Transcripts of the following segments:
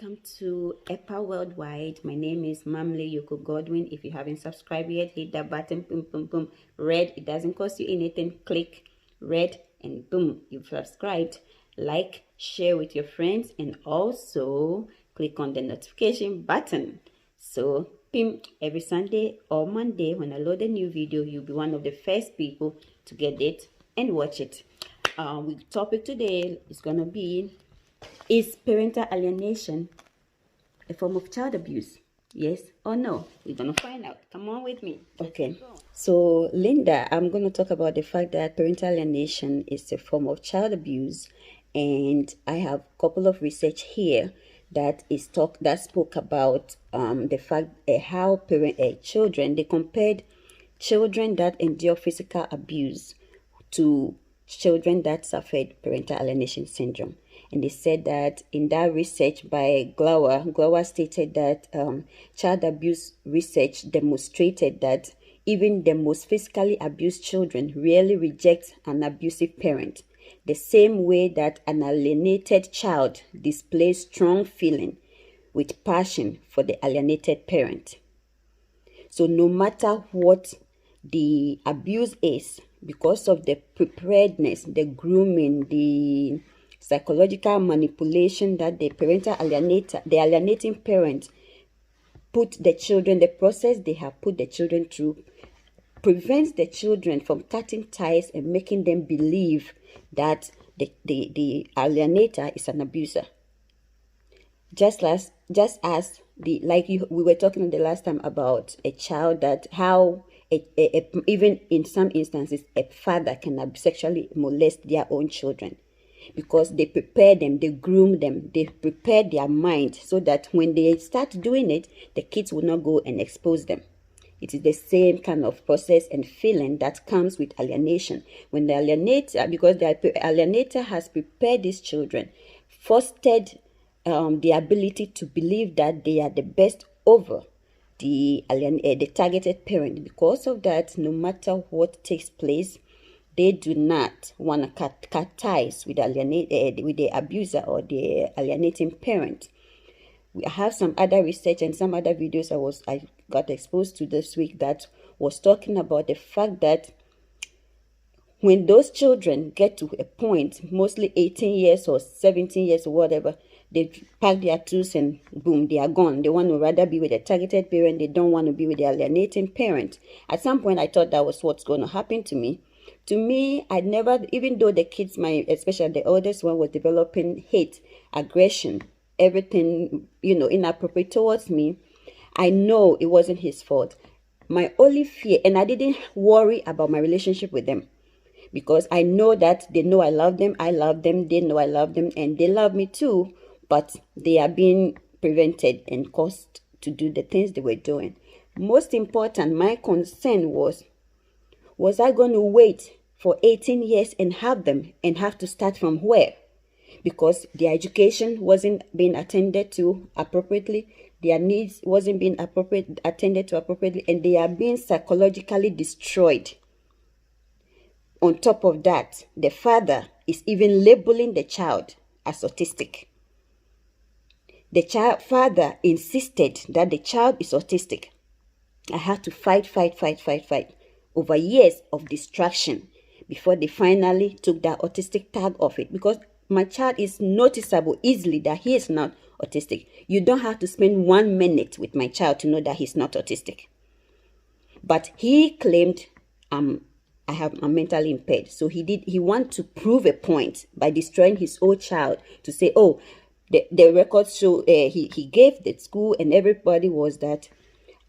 welcome to EPA Worldwide. My name is Mamle Yoko Godwin. If you haven't subscribed yet, hit that button, boom, boom, boom, red. It doesn't cost you anything. Click red and boom, you've subscribed. Like, share with your friends, and also click on the notification button. So, every Sunday or Monday when I load a new video, you'll be one of the first people to get it and watch it. The topic today is going to be, is parental alienation a form of child abuse? Yes or no? We're going to find out. Come on with me. Okay. So, Linda, I'm going to talk about the fact that parental alienation is a form of child abuse. And I have a couple of research here that spoke about the fact how children, they compared children that endure physical abuse to children that suffered parental alienation syndrome. And they said that in that research by Glower stated that child abuse research demonstrated that even the most physically abused children rarely reject an abusive parent, the same way that an alienated child displays strong feeling with passion for the alienated parent. So no matter what the abuse is, because of the preparedness, the grooming, the psychological manipulation that the alienating parent put the children, the process they have put the children through, prevents the children from cutting ties and making them believe that the alienator is an abuser. Just as we were talking the last time about a child, that how even in some instances a father can sexually molest their own children, because they prepare them, they groom them, they prepare their mind so that when they start doing it, the kids will not go and expose them. It is the same kind of process and feeling that comes with alienation. When the alienator, because the alienator has prepared these children, fostered the ability to believe that they are the best over the targeted parent. Because of that, no matter what takes place, they do not want to cut ties with the abuser or the alienating parent. We have some other research and some other videos I got exposed to this week that was talking about the fact that when those children get to a point, mostly 18 years or 17 years or whatever, they pack their tools and boom, they are gone. They want to rather be with a targeted parent. They don't want to be with the alienating parent. At some point, I thought that was what's going to happen to me. To me, I never, even though the kids, especially the oldest one, was developing hate, aggression, everything, inappropriate towards me, I know it wasn't his fault. My only fear, and I didn't worry about my relationship with them, because I know that they know I love them, they know I love them, and they love me too, but they are being prevented and caused to do the things they were doing. Most important, my concern was I going to wait for 18 years and have them and have to start from where? Because their education wasn't being attended to appropriately, their needs wasn't being attended to appropriately, and they are being psychologically destroyed. On top of that, the father is even labeling the child as autistic. The father insisted that the child is autistic. I had to fight over years of distraction before they finally took that autistic tag off it, because my child is noticeable easily that he is not autistic. You don't have to spend 1 minute with my child to know that he's not autistic. But he claimed I'm mentally impaired. So he wanted to prove a point by destroying his own child, to say, oh, the records show he gave the school and everybody was that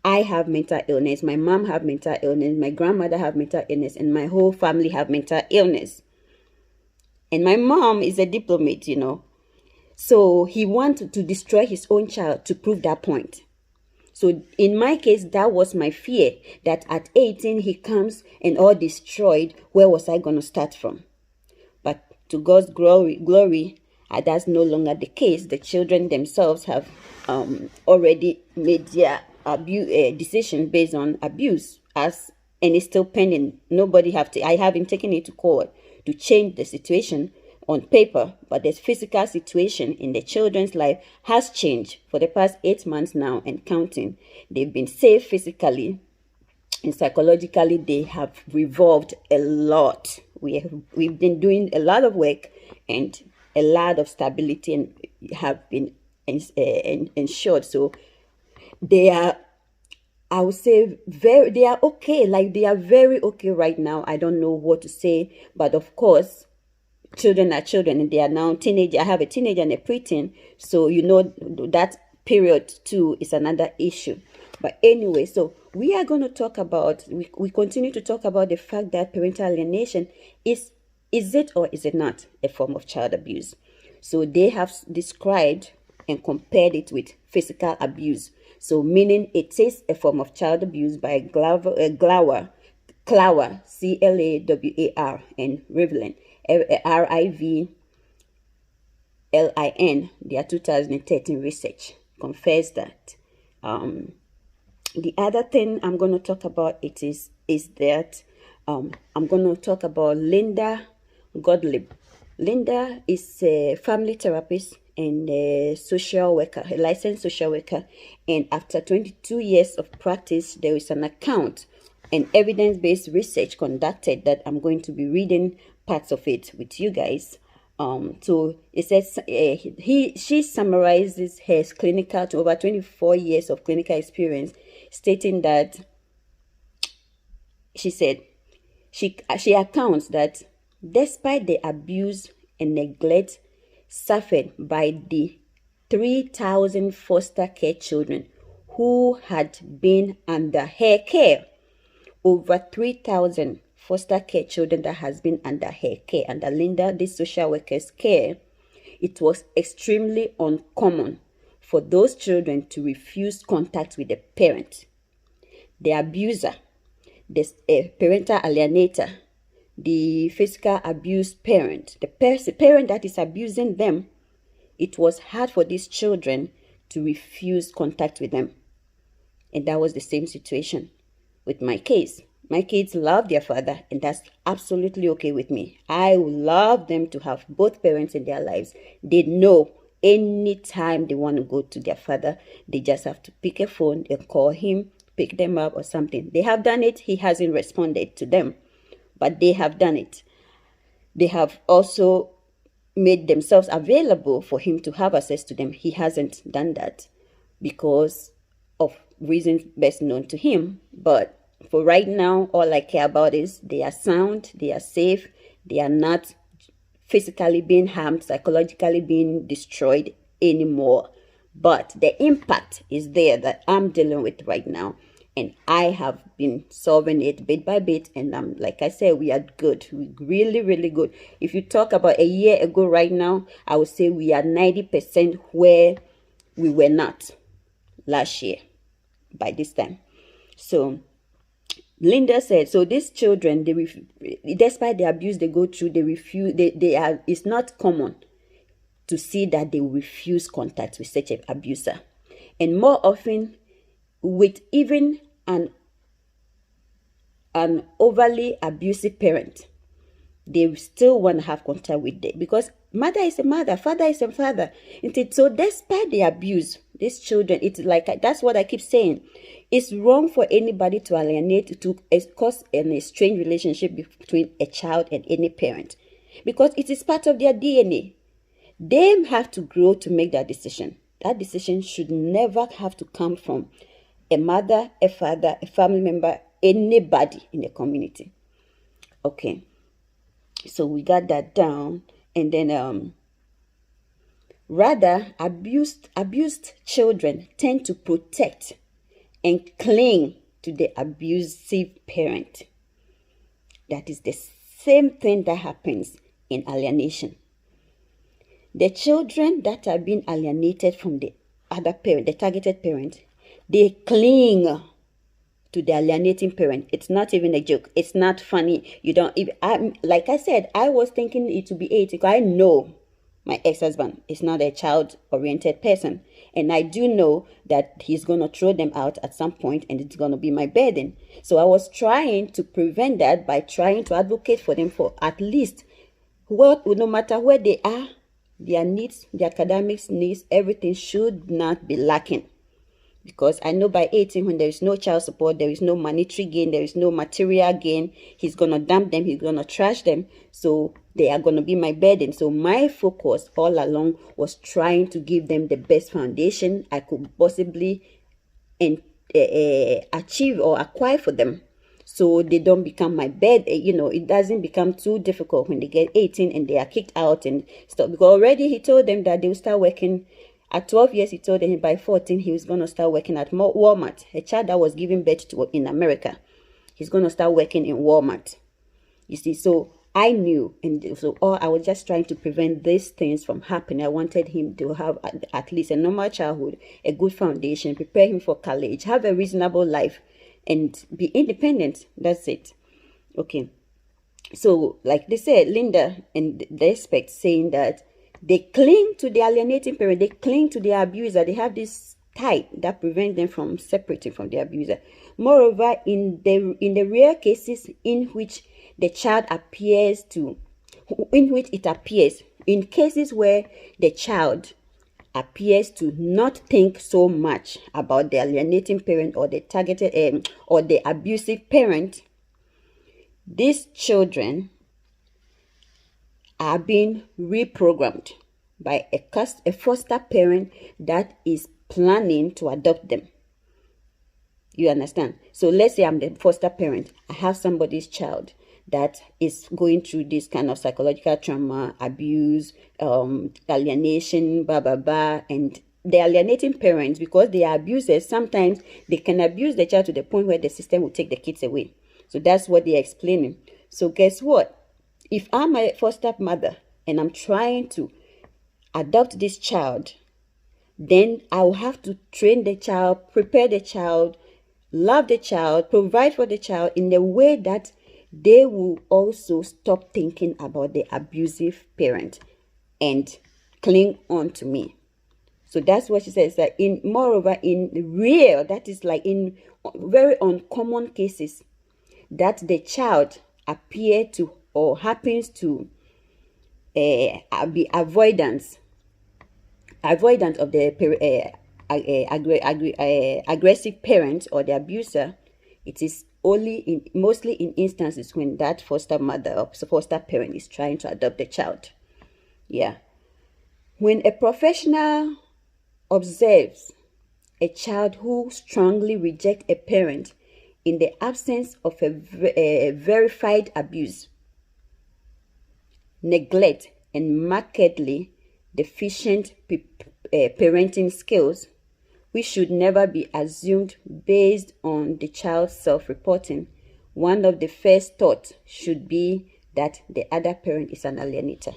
I have mental illness, my mom have mental illness, my grandmother have mental illness, and my whole family have mental illness. And my mom is a diplomat, So he wanted to destroy his own child to prove that point. So in my case, that was my fear, that at 18 he comes and all destroyed. Where was I going to start from? But to God's glory, that's no longer the case. The children themselves have already made their decision based on abuse, and it's still pending. I haven't taken it to court to change the situation, on paper, but the physical situation in the children's life has changed for the past 8 months now and counting. They've been safe physically and psychologically. They have revolved a lot. We've been doing a lot of work, and a lot of stability and have been ensured. So they are, I would say, they are okay. Like, they are very okay right now. I don't know what to say, but of course, children are children, and they are now teenage. I have a teenager and a preteen, so that period too is another issue. But anyway, so we are going to talk about, we continue to talk about the fact that parental alienation is it or is it not a form of child abuse. So they have described and compared it with physical abuse. So meaning it is a form of child abuse by Clowar, C-L-A-W-A-R, and Rivlin, R-I-V-L-I-N. Their 2013 research confirms that. The other thing I'm going to talk about is that I'm going to talk about Linda Gottlieb. Linda is a family therapist and a social worker, a licensed social worker. And after 22 years of practice, there is an account and evidence-based research conducted that I'm going to be reading parts of it with you guys. So it says she summarizes her clinical to over 24 years of clinical experience, stating that she said she accounts that despite the abuse and neglect suffered by the 3,000 foster care children who had been under her care, over 3,000 foster care children that has been under her care, under Linda, this social worker's care, it was extremely uncommon for those children to refuse contact with the parent, the abuser, the parental alienator, the physical abused parent, the parent that is abusing them. It was hard for these children to refuse contact with them. And that was the same situation with my case. My kids love their father, and that's absolutely okay with me. I would love them to have both parents in their lives. They know anytime they want to go to their father, they just have to pick a phone and call him, pick them up or something. They have done it. He hasn't responded to them, but they have done it. They have also made themselves available for him to have access to them. He hasn't done that because of reasons best known to him. But for right now, all I care about is they are sound, they are safe, they are not physically being harmed, psychologically being destroyed anymore. But the impact is there that I'm dealing with right now. And I have been solving it bit by bit. And like I said, we are good. We're really, really good. If you talk about a year ago right now, I would say we are 90% where we were not last year by this time. So Linda said, so these children, despite the abuse they go through, they refuse. It's not common to see that they refuse contact with such an abuser, and more often, with even an overly abusive parent, they still want to have contact with them because mother is a mother, father is a father. So despite the abuse, these children, it's like, that's what I keep saying. It's wrong for anybody to alienate, to cause an estranged relationship between a child and any parent, because it is part of their DNA. They have to grow to make that decision. That decision should never have to come from a mother, a father, a family member, anybody in the community. Okay, so we got that down. And then rather, abused children tend to protect and cling to the abusive parent. That is the same thing that happens in alienation. The children that are being alienated from the other parent, the targeted parent, they cling to the alienating parent. It's not even a joke. It's not funny. You don't even, like I said, I was thinking it would be 8 because I know my ex-husband is not a child-oriented person. And I do know that he's going to throw them out at some point and it's going to be my burden. So I was trying to prevent that by trying to advocate for them for at least What, no matter where they are, their needs, their academics needs, everything should not be lacking. Because I know by 18, when there is no child support, there is no monetary gain, there is no material gain, he's going to dump them, he's going to trash them. So they are going to be my burden. So my focus all along was trying to give them the best foundation I could possibly achieve or acquire for them, so they don't become my bed. It doesn't become too difficult when they get 18 and they are kicked out and stuff. Because already he told them that they will start working at 12 years. He told them by 14 he was going to start working at Walmart. A child that was giving birth to in America, he's going to start working in Walmart. You see, so I knew, and so I was just trying to prevent these things from happening. I wanted him to have at least a normal childhood, a good foundation, prepare him for college, have a reasonable life, and be independent. That's it. Okay. So, like they said, Linda and the expert saying that they cling to the alienating parent, they cling to their abuser, they have this tie that prevents them from separating from the abuser. Moreover, in the rare cases in which the child appears to, in which it appears, in cases where the child appears to not think so much about the alienating parent or the targeted or the abusive parent, these children are being reprogrammed by a foster parent that is planning to adopt them. You understand? So let's say I'm the foster parent. I have somebody's child that is going through this kind of psychological trauma, abuse, alienation, blah, blah, blah. And the alienating parents, because they are abusers, sometimes they can abuse the child to the point where the system will take the kids away. So that's what they're explaining. So guess what? If I'm a foster mother and I'm trying to adopt this child, then I will have to train the child, prepare the child, love the child, provide for the child in a way that they will also stop thinking about the abusive parent and cling on to me. So that's what she says, that moreover, in rare, that is like in very uncommon cases, that the child appear to or happens to be avoidant of the aggressive parent or the abuser. It is mostly in instances when that foster mother or foster parent is trying to adopt the child. Yeah. When a professional observes a child who strongly rejects a parent in the absence of a verified abuse, neglect, and markedly deficient parenting skills, which should never be assumed based on the child's self-reporting. One of the first thoughts should be that the other parent is an alienator.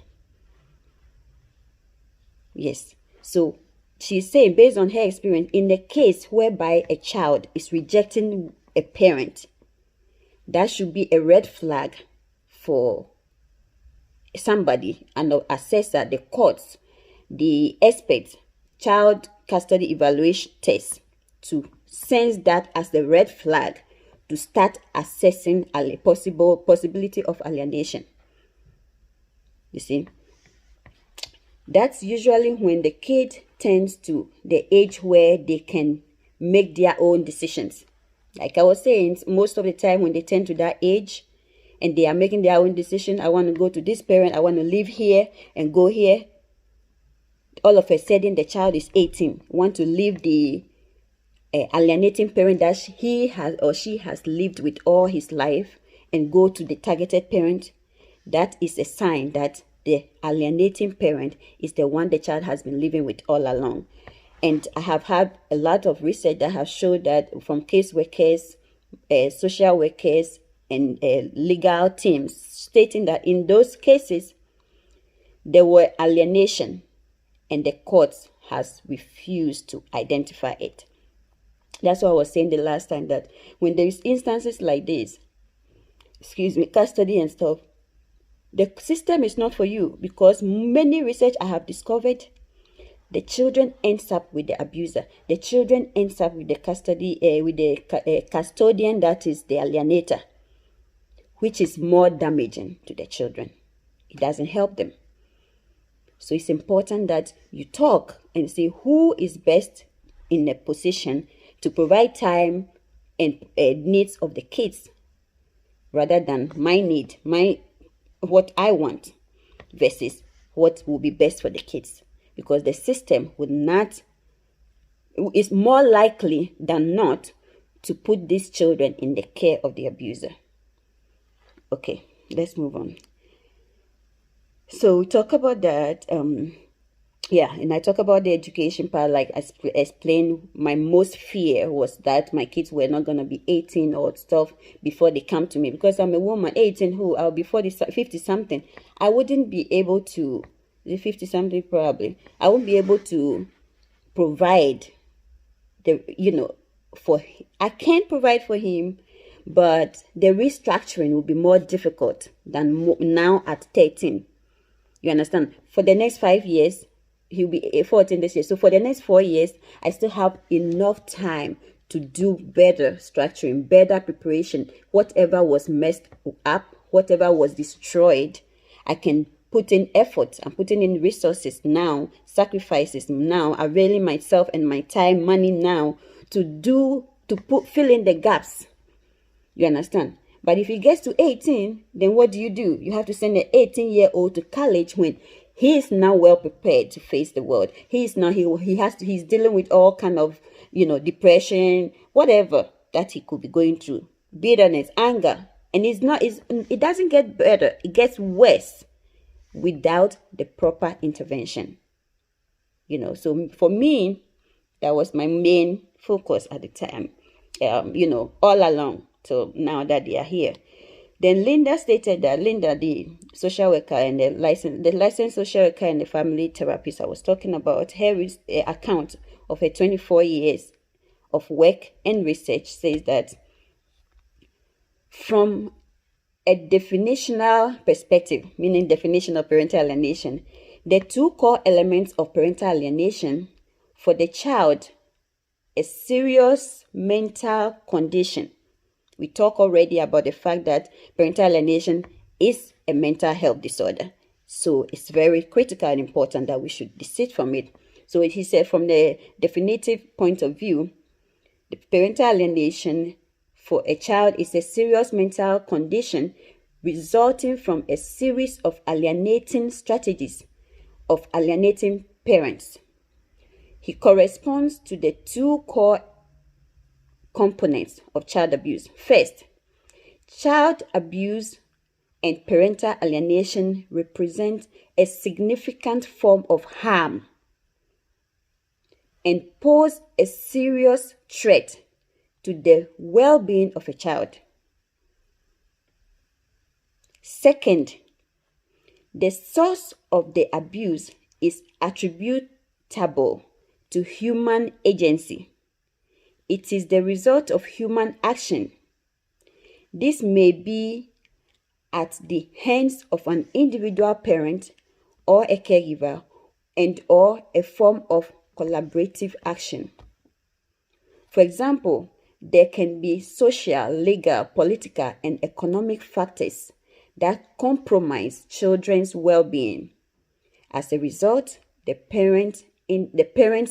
Yes. So she's saying, based on her experience, in the case whereby a child is rejecting a parent, that should be a red flag for somebody, and the assessor, the courts, the experts, child custody evaluation test, to sense that as the red flag to start assessing a possibility of alienation. You see, that's usually when the kid turns to the age where they can make their own decisions. Like I was saying, most of the time when they turn to that age and they are making their own decision, I want to go to this parent, I want to live here and go here. All of a sudden, the child is 18, want to leave the alienating parent that he has or she has lived with all his life and go to the targeted parent. That is a sign that the alienating parent is the one the child has been living with all along. And I have had a lot of research that have showed that from caseworkers, social workers, and legal teams, stating that in those cases, there were alienation and the courts has refused to identify it. That's what I was saying the last time, that when there is instances like this, custody and stuff, the system is not for you, because many research I have discovered, the children ends up with the abuser. The children ends up with the custody, with the custodian that is the alienator, which is more damaging to the children. It doesn't help them. So it's important that you talk and see who is best in a position to provide time and needs of the kids, rather than my need, what I want versus what will be best for the kids. Because the system is more likely than not to put these children in the care of the abuser. Okay, let's move on. So we talk about that. And I talk about the education part. Like I explained, my most fear was that my kids were not going to be 18 or stuff before they come to me, because I'm a woman. 18 who? I'll be 50 something. I wouldn't be able to, 50 something probably, I won't be able to provide I can't provide for him, but the restructuring will be more difficult than now at 13. You understand? For the next 5 years, he'll be 14 this year. So for the next 4 years, I still have enough time to do better structuring, better preparation. Whatever was messed up, whatever was destroyed, I can put in effort. I'm putting in resources now, sacrifices now, availing myself and my time, money now to fill in the gaps. You understand? But if he gets to 18, then what do? You have to send an 18-year-old to college when he is now well prepared to face the world. He's dealing with all kind of, depression, whatever that he could be going through, bitterness, anger. And it doesn't get better. It gets worse without the proper intervention. So for me, that was my main focus at the time, all along. So now that they are here. Then Linda stated that the social worker and the licensed social worker and the family therapist I was talking about, her account of her 24 years of work and research says that from a definitional perspective, meaning definition of parental alienation, the two core elements of parental alienation for the child, a serious mental condition. We talk already about the fact that parental alienation is a mental health disorder. So it's very critical and important that we should desist from it. So he said, from the definitive point of view, the parental alienation for a child is a serious mental condition resulting from a series of alienating strategies of alienating parents. He corresponds to the two core components of child abuse. First, child abuse and parental alienation represent a significant form of harm and pose a serious threat to the well-being of a child. Second, the source of the abuse is attributable to human agency. It is the result of human action. This may be at the hands of an individual parent or a caregiver or a form of collaborative action. For example, there can be social, legal, political, and economic factors that compromise children's well-being. As a result, the parent's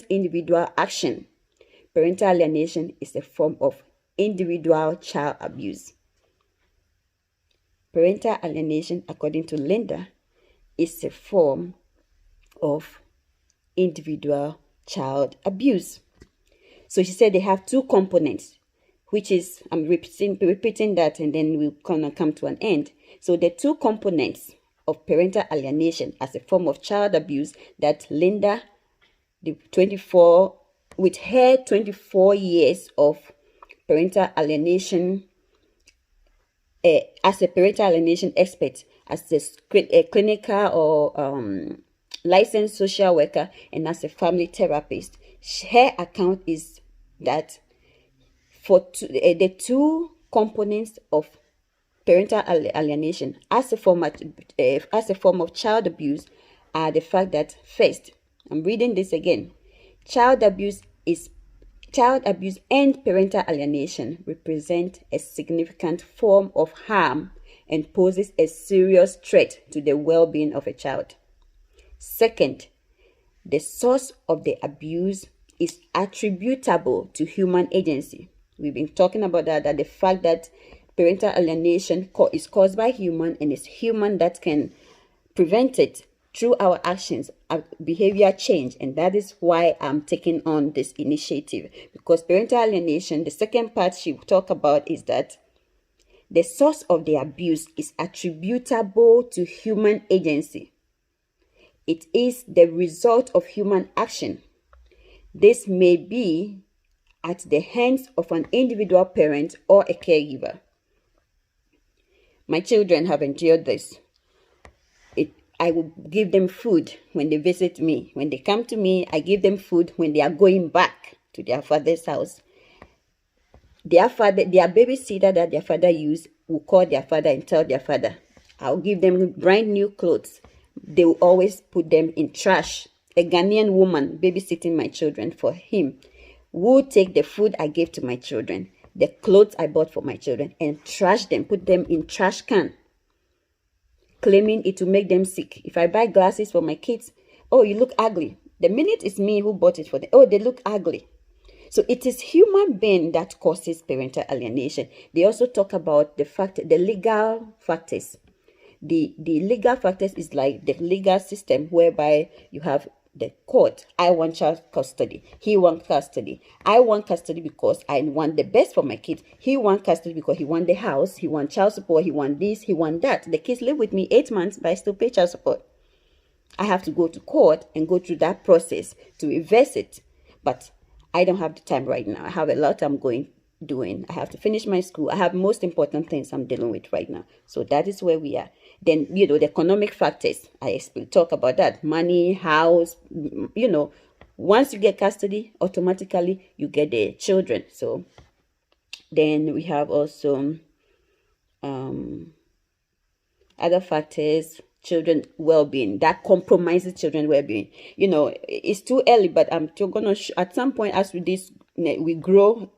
individual action. Parental alienation is a form of individual child abuse. Parental alienation, according to Linda, is a form of individual child abuse. So she said they have two components, which is, I'm repeating that, and then we're gonna come to an end. So the two components of parental alienation as a form of child abuse that Linda, with her 24 years of parental alienation, as a parental alienation expert, as a clinical or licensed social worker, and as a family therapist, her account is that for the two components of parental alienation as a form of child abuse are the fact that, first, I'm reading this again, child abuse and parental alienation represent a significant form of harm and poses a serious threat to the well-being of a child. Second, the source of the abuse is attributable to human agency. We've been talking about that the fact that parental alienation is caused by human, and it's human that can prevent it through our actions, our behavior change. And that is why I'm taking on this initiative, because parental alienation, the second part she will talk about is that the source of the abuse is attributable to human agency. It is the result of human action. This may be at the hands of an individual parent or a caregiver. My children have endured this. I will give them food when they visit me. When they come to me, I give them food when they are going back to their father's house. Their babysitter that their father used will call their father and tell their father, I'll give them brand new clothes. They will always put them in trash. A Ghanaian woman babysitting my children for him will take the food I gave to my children, the clothes I bought for my children, and trash them, put them in trash can, claiming it will make them sick. If I buy glasses for my kids, oh, you look ugly. The minute it's me who bought it for them, oh, they look ugly. So it is human being that causes parental alienation. They also talk about the legal factors. The legal factors is like the legal system whereby you have the court. I want child custody. He wants custody. I want custody because I want the best for my kids. He wants custody because he wants the house. He wants child support. He wants this. He wants that. The kids live with me 8 months, but I still pay child support. I have to go to court and go through that process to reverse it. But I don't have the time right now. I have a lot I'm doing. I have to finish my school. I have most important things I'm dealing with right now. So that is where we are. Then, the economic factors, I will talk about that. Money, house, once you get custody, automatically you get the children. So then we have also other factors, children well-being, that compromises children well-being. It's too early, but I'm still gonna at some point, as we grow,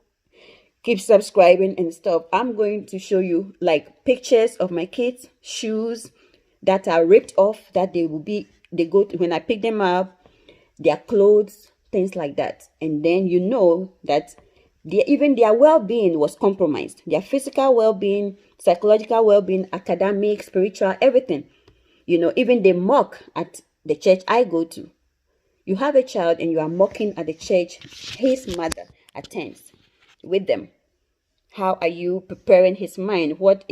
keep subscribing and stuff, I'm going to show you like pictures of my kids' shoes that are ripped off, that when I pick them up, their clothes, things like that. And then that even their well-being was compromised. Their physical well-being, psychological well-being, academic, spiritual, everything. Even they mock at the church I go to. You have a child and you are mocking at the church his mother attends with them. How are you preparing his mind? What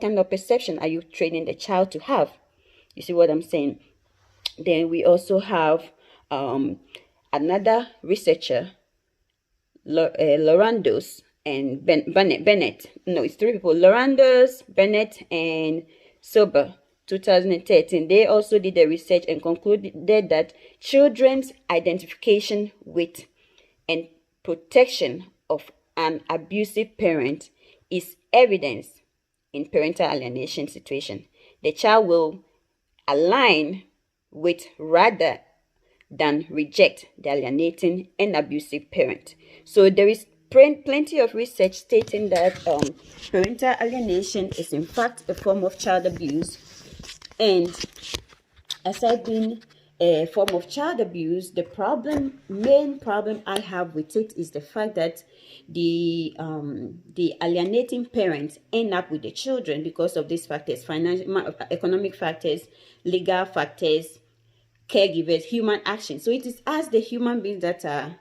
kind of perception are you training the child to have? You see what I'm saying? Then we also have another researcher, Lorandos and Bennett. No, it's 3 people: Lorandos, Bennett, and Sober. 2013. They also did the research and concluded that children's identification with and protection of an abusive parent is evidence in parental alienation situation. The child will align with rather than reject the alienating and abusive parent. So there is plenty of research stating that parental alienation is in fact a form of child abuse. And aside being a form of child abuse, the main problem I have with it is the fact that the alienating parents end up with the children because of these factors: financial, economic factors, legal factors, caregivers, human action. So it is us, the human beings, that are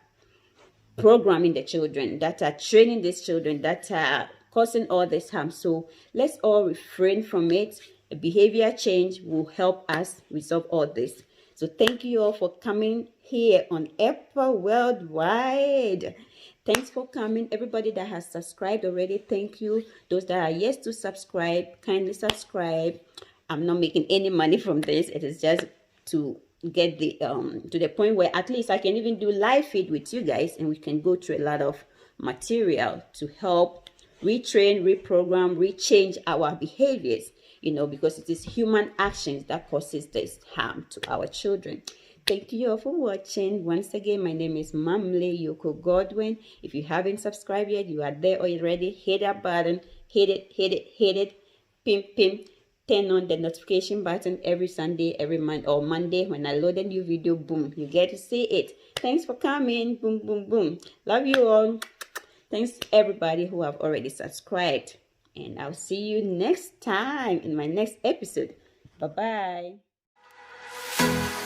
programming the children, that are training these children, that are causing all this harm. So let's all refrain from it. A behavior change will help us resolve all this. So thank you all for coming here on April Worldwide. Thanks for coming. Everybody that has subscribed already, thank you. Those that are yet to subscribe, kindly subscribe. I'm not making any money from this. It is just to get to the point where at least I can even do live feed with you guys, and we can go through a lot of material to help retrain, reprogram, rechange our behaviors, because it is human actions that causes this harm to our children. Thank you all for watching. Once again, my name is Mamle Yoko Godwin. If you haven't subscribed yet, you are there already. Hit that button, hit it, pim, pim. Turn on the notification button every Sunday, every month, or Monday when I load a new video. Boom, you get to see it. Thanks for coming. Boom, boom, boom. Love you all. Thanks everybody who have already subscribed. And I'll see you next time in my next episode. Bye-bye.